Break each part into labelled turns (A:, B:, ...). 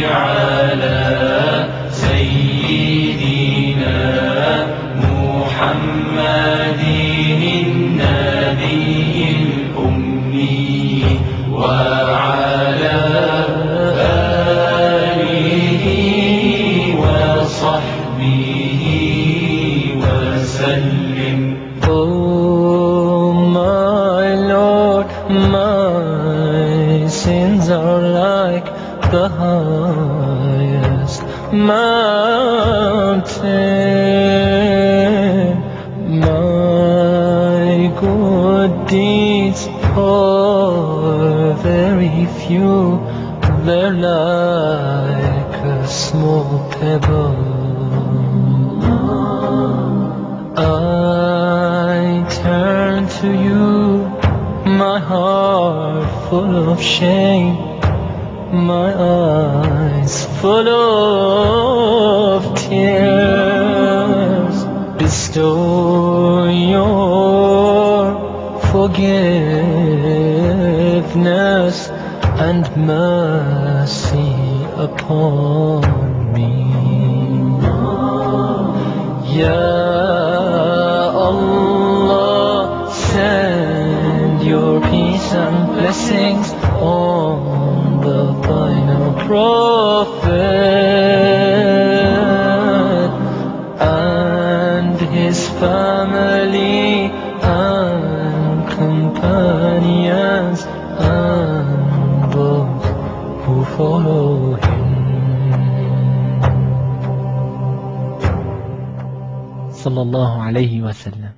A: على سيدنا محمد النبي الأمي وعلى آله وصحبه وسلم.
B: Oh my Lord, my sins are like the highest mountain. My good deeds are very few, they're like a small pebble. I turn to you, my heart full of shame, my eyes full of tears. Bestow your forgiveness and mercy upon me. Ya Allah, send your peace and blessings on the final prophet and his family and companions and those who follow him. Sallallahu alayhi wa sallam.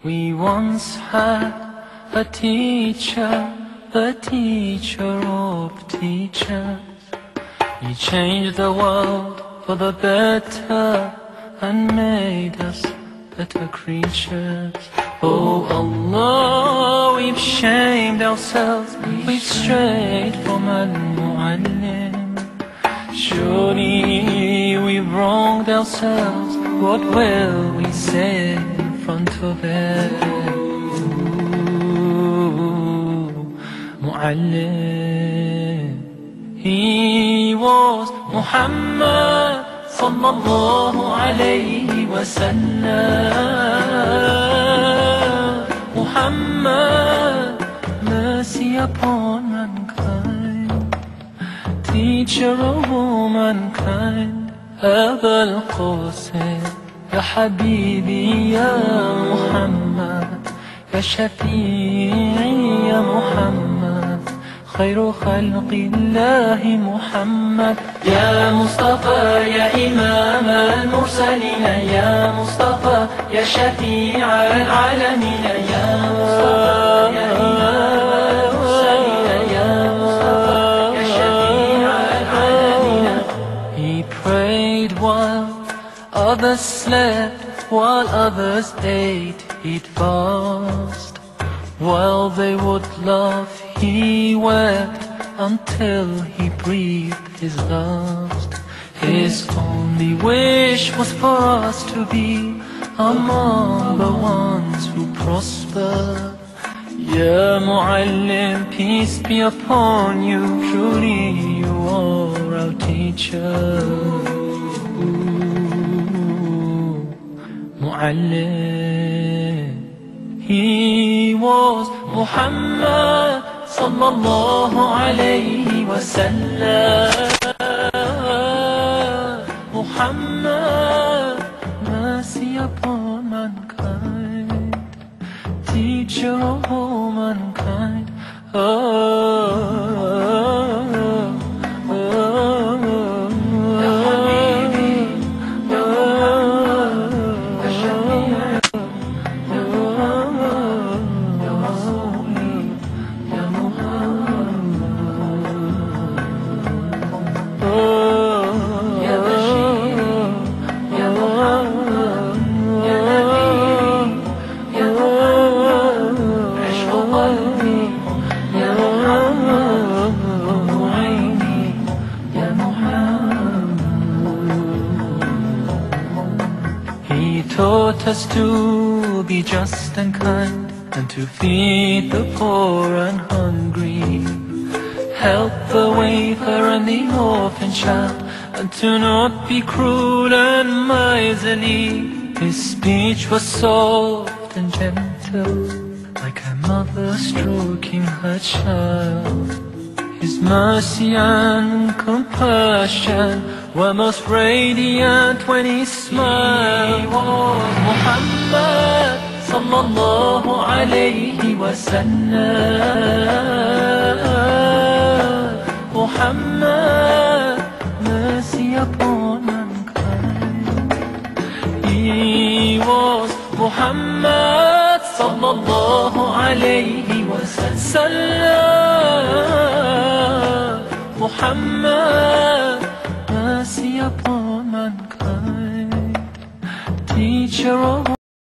B: We once had a teacher, the teacher of teachers. He changed the world for the better and made us better creatures. Oh Allah, we've shamed ourselves, we've strayed from Al-Mu'allim. Surely we've wronged ourselves, what will we say in front of it? Mu'allim, he was Muhammad sallallahu alayhi wa sallam. Muhammad, mercy upon mankind, teacher of all mankind. أبا القاسم يا حبيبي يا محمد، يا شفيعي يا محمد، خير خلق الله محمد. يا مصطفى يا إمام المرسلين، يا مصطفى يا شفيع العالمين، يا مصطفى يا إمام المرسلين، يا مصطفى يا شفيع العالمين. He prayed while others slept, while others ate, he'd fast. While they would laugh, he wept until he breathed his last. His only wish was for us to be among the ones who prosper. Ya Mu'allim, peace be upon you, truly you are our teacher. Mu'allim, he was Muhammad sallallahu alayhi wa sallam. Muhammad, mercy upon mankind, teacher of all mankind. He taught us to be just and kind, and to feed the poor and hungry, help the wafer and the orphan child, and to not be cruel and miserly. His speech was soft and gentle, like a mother stroking her child. His mercy and compassion were most radiant when he smiled. He was Muhammad sallallahu alayhi wa sallam. Muhammad, mercy upon mankind. He was Muhammad sallallahu alayhi wa sallam. Muhammad, mercy upon mankind, teacher of